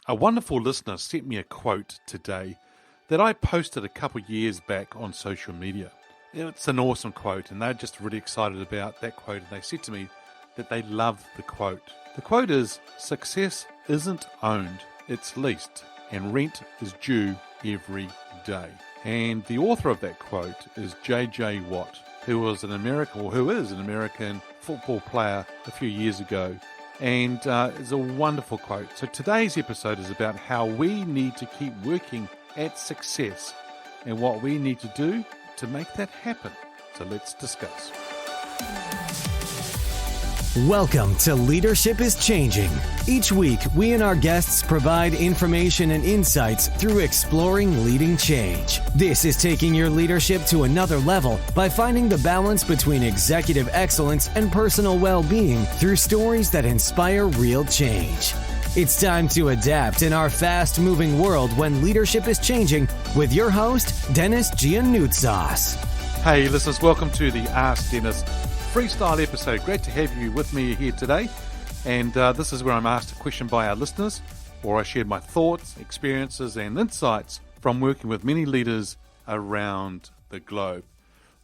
A wonderful listener sent me a quote today that I posted a couple years back on social media. It's an awesome quote, and they're just really excited about that quote, and they said to me that they love the quote. The quote is, "Success isn't owned, it's leased, and rent is due every day." And the author of that quote is J.J. Watt, who is an American football player a few years ago. And it's a wonderful quote. So today's episode is about how we need to keep working at success and what we need to do to make that happen. So let's discuss. Welcome to Leadership is Changing. Each week, we and our guests provide information and insights through exploring leading change. This is taking your leadership to another level by finding the balance between executive excellence and personal well-being through stories that inspire real change. It's time to adapt in our fast-moving world when leadership is changing with your host, Denis Giannoutsas. Hey, listeners, welcome to the Ask Denis freestyle episode. Great to have you with me here today. And this is where I'm asked a question by our listeners, or I share my thoughts, experiences, and insights from working with many leaders around the globe.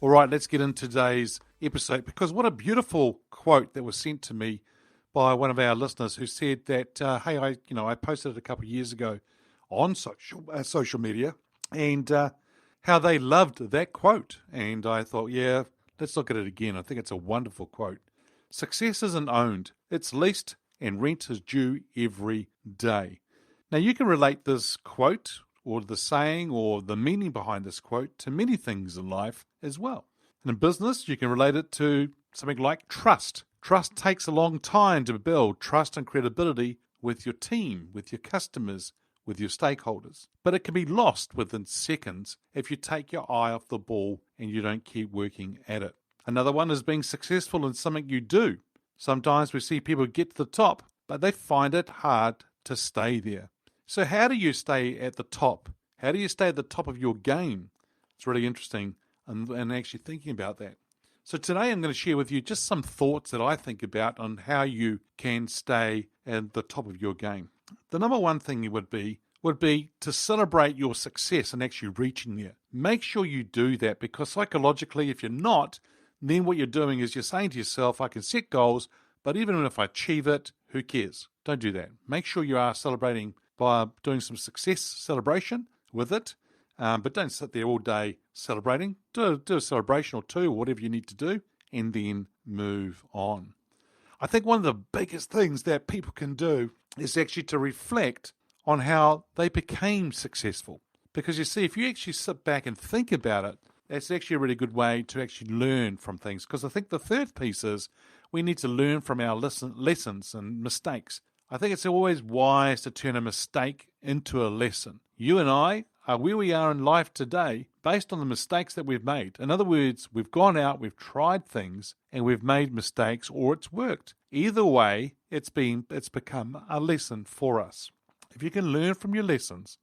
All right, let's get into today's episode, because what a beautiful quote that was sent to me by one of our listeners who said that, hey, I posted it a couple of years ago on social media, and how they loved that quote. And I thought, yeah, let's look at it again. I think it's a wonderful quote. Success isn't owned, it's leased, and rent is due every day. Now, you can relate this quote or the saying or the meaning behind this quote to many things in life as well. And in business, you can relate it to something like trust. Trust takes a long time to build, trust and credibility with your team, with your customers, with your stakeholders. But it can be lost within seconds if you take your eye off the ball and you don't keep working at it. Another one is being successful in something you do. Sometimes we see people get to the top, but they find it hard to stay there. So how do you stay at the top? How do you stay at the top of your game? It's really interesting and actually thinking about that. So today I'm going to share with you just some thoughts that I think about on how you can stay at the top of your game. The number one thing would be to celebrate your success and actually reaching there. Make sure you do that, because psychologically, if you're not, then what you're doing is you're saying to yourself, I can set goals, but even if I achieve it, who cares? Don't do that. Make sure you are celebrating by doing some success celebration with it, but don't sit there all day celebrating. Do a celebration or two, or whatever you need to do, and then move on. I think one of the biggest things that people can do is actually to reflect on how they became successful. Because you see, if you actually sit back and think about it, that's actually a really good way to actually learn from things. Because I think the third piece is we need to learn from our lessons and mistakes. I think it's always wise to turn a mistake into a lesson. You and I are where we are in life today based on the mistakes that we've made. In other words, we've gone out, we've tried things, and we've made mistakes, or it's worked. Either way, it's become a lesson for us. If you can learn from your lessons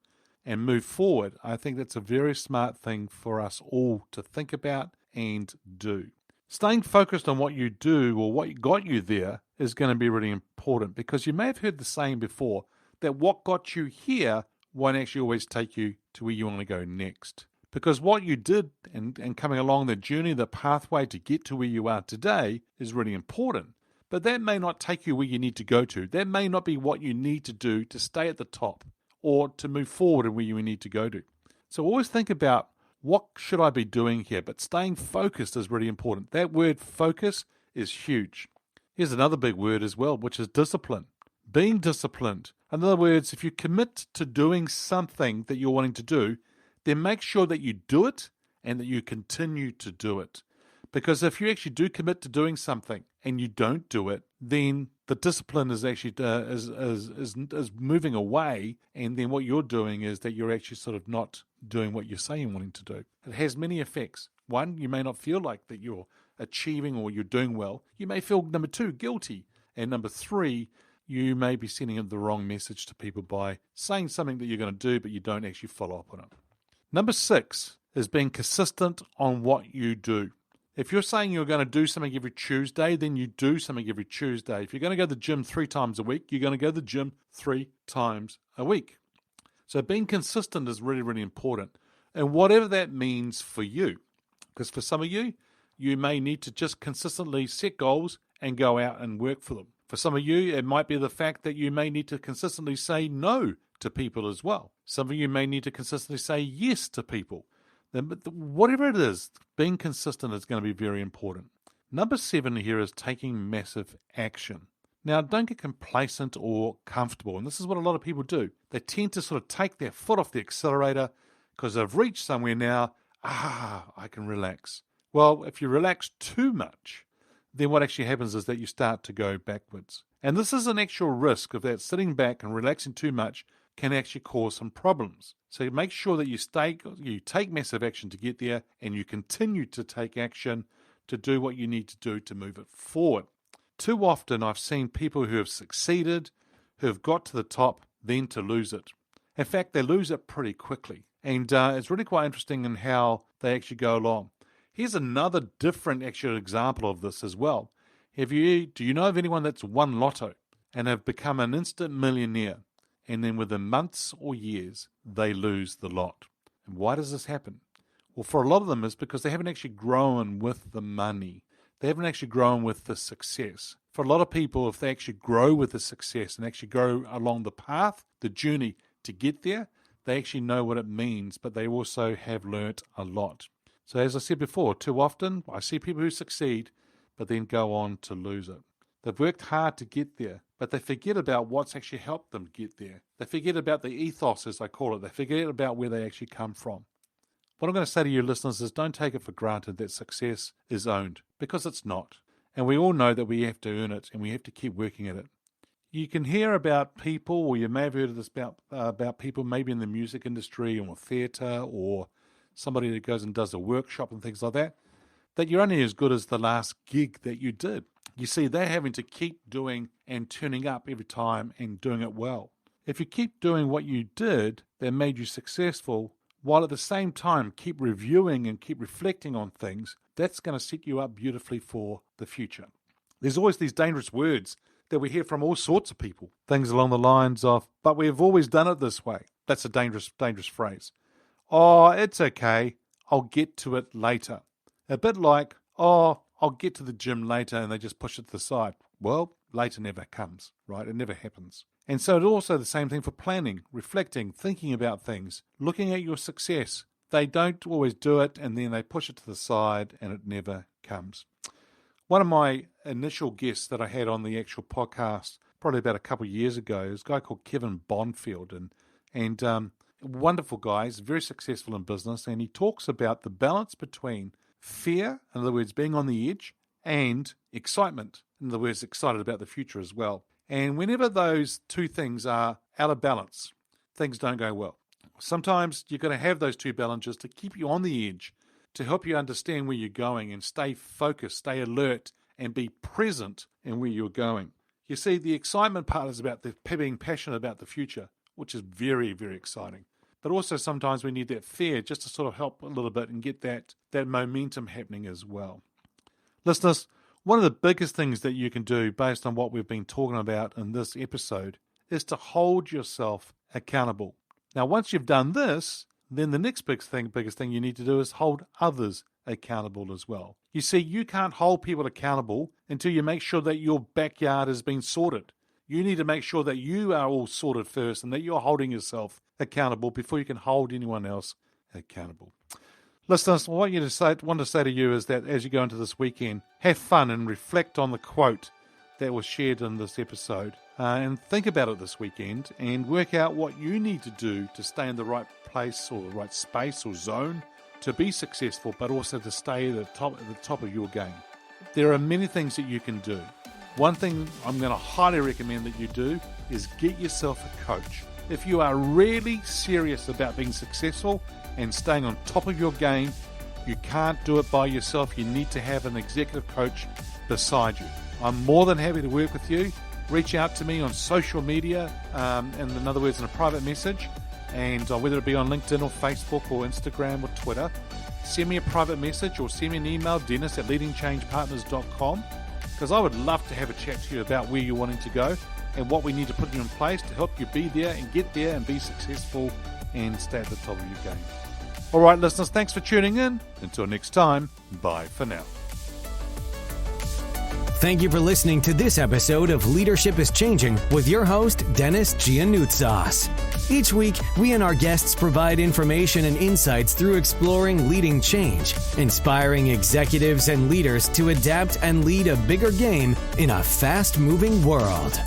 and move forward, I think that's a very smart thing for us all to think about and do. Staying focused on what you do or what got you there is going to be really important, because you may have heard the saying before that what got you here won't actually always take you to where you want to go next. Because what you did and coming along the journey, the pathway to get to where you are today is really important. But that may not take you where you need to go to. That may not be what you need to do to stay at the top or to move forward and where you need to go to. So always think about, what should I be doing here? But staying focused is really important. That word focus is huge. Here's another big word as well, which is discipline. Being disciplined. In other words, if you commit to doing something that you're wanting to do, then make sure that you do it and that you continue to do it. Because if you actually do commit to doing something and you don't do it, then the discipline is actually is moving away, and then what you're doing is that you're actually sort of not doing what you're saying you're wanting to do. It has many effects. One, you may not feel like that you're achieving or you're doing well. You may feel, number two, guilty. And number three, you may be sending the wrong message to people by saying something that you're going to do, but you don't actually follow up on it. Number 6 is being consistent on what you do. If you're saying you're going to do something every Tuesday, then you do something every Tuesday. If you're going to go to the gym 3 times a week, you're going to go to the gym 3 times a week. So being consistent is really, really important. And whatever that means for you, because for some of you, you may need to just consistently set goals and go out and work for them. For some of you, it might be the fact that you may need to consistently say no to people as well. Some of you may need to consistently say yes to people. Whatever it is, being consistent is going to be very important. Number 7 here is taking massive action. Now, don't get complacent or comfortable, and this is what a lot of people do. They tend to sort of take their foot off the accelerator because they've reached somewhere now. I can relax. Well, if you relax too much, then what actually happens is that you start to go backwards. And this is an actual risk of that sitting back and relaxing too much can actually cause some problems. So make sure that you take massive action to get there, and you continue to take action to do what you need to do to move it forward. Too often I've seen people who have succeeded, who have got to the top, then to lose it. In fact, they lose it pretty quickly. And it's really quite interesting in how they actually go along. Here's another different actual example of this as well. Do you know of anyone that's won lotto and have become an instant millionaire, and then within months or years, they lose the lot? And why does this happen? Well, for a lot of them, it's because they haven't actually grown with the money. They haven't actually grown with the success. For a lot of people, if they actually grow with the success and actually go along the path, the journey to get there, they actually know what it means, but they also have learnt a lot. So as I said before, too often I see people who succeed, but then go on to lose it. They've worked hard to get there, but they forget about what's actually helped them get there. They forget about the ethos, as I call it. They forget about where they actually come from. What I'm going to say to you listeners is don't take it for granted that success is owned, because it's not. And we all know that we have to earn it, and we have to keep working at it. You can hear about people, or you may have heard of this about people maybe in the music industry or theatre, or somebody that goes and does a workshop and things like that, that you're only as good as the last gig that you did. You see, they're having to keep doing and turning up every time and doing it well. If you keep doing what you did that made you successful, while at the same time keep reviewing and keep reflecting on things, that's going to set you up beautifully for the future. There's always these dangerous words that we hear from all sorts of people. Things along the lines of, but we've always done it this way. That's a dangerous phrase. Oh, it's okay. I'll get to it later. A bit like, oh, I'll get to the gym later, and they just push it to the side. Well, later never comes, right? It never happens. And so it's also the same thing for planning, reflecting, thinking about things, looking at your success. They don't always do it, and then they push it to the side, and it never comes. One of my initial guests that I had on the actual podcast, probably about a couple of years ago, is a guy called Kevin Bonfield, and wonderful guy. He's very successful in business, and he talks about the balance between fear, in other words, being on the edge, and excitement, in other words, excited about the future as well. And whenever those two things are out of balance, things don't go well. Sometimes you've got to have those two balances to keep you on the edge, to help you understand where you're going and stay focused, stay alert, and be present in where you're going. You see, the excitement part is about being passionate about the future, which is very, very exciting. But also sometimes we need that fear just to sort of help a little bit and get that momentum happening as well. Listeners, one of the biggest things that you can do based on what we've been talking about in this episode is to hold yourself accountable. Now, once you've done this, then the next biggest thing you need to do is hold others accountable as well. You see, you can't hold people accountable until you make sure that your backyard has been sorted. You need to make sure that you are all sorted first and that you're holding yourself accountable before you can hold anyone else accountable. Listeners, what I want to say to you is that as you go into this weekend, have fun and reflect on the quote that was shared in this episode. And think about it this weekend and work out what you need to do to stay in the right place or the right space or zone to be successful, but also to stay at the top of your game. There are many things that you can do. One thing I'm going to highly recommend that you do is get yourself a coach. If you are really serious about being successful and staying on top of your game, you can't do it by yourself. You need to have an executive coach beside you. I'm more than happy to work with you. Reach out to me on social media, in other words, in a private message, and whether it be on LinkedIn or Facebook or Instagram or Twitter. send me a private message or send me an email, Denis@leadingchangepartners.com, because I would love to have a chat to you about where you're wanting to go and what we need to put in place to help you be there and get there and be successful and stay at the top of your game. All right, listeners, thanks for tuning in. Until next time, bye for now. Thank you for listening to this episode of Leadership is Changing with your host, Denis Giannoutsas. Each week, we and our guests provide information and insights through exploring leading change, inspiring executives and leaders to adapt and lead a bigger game in a fast-moving world.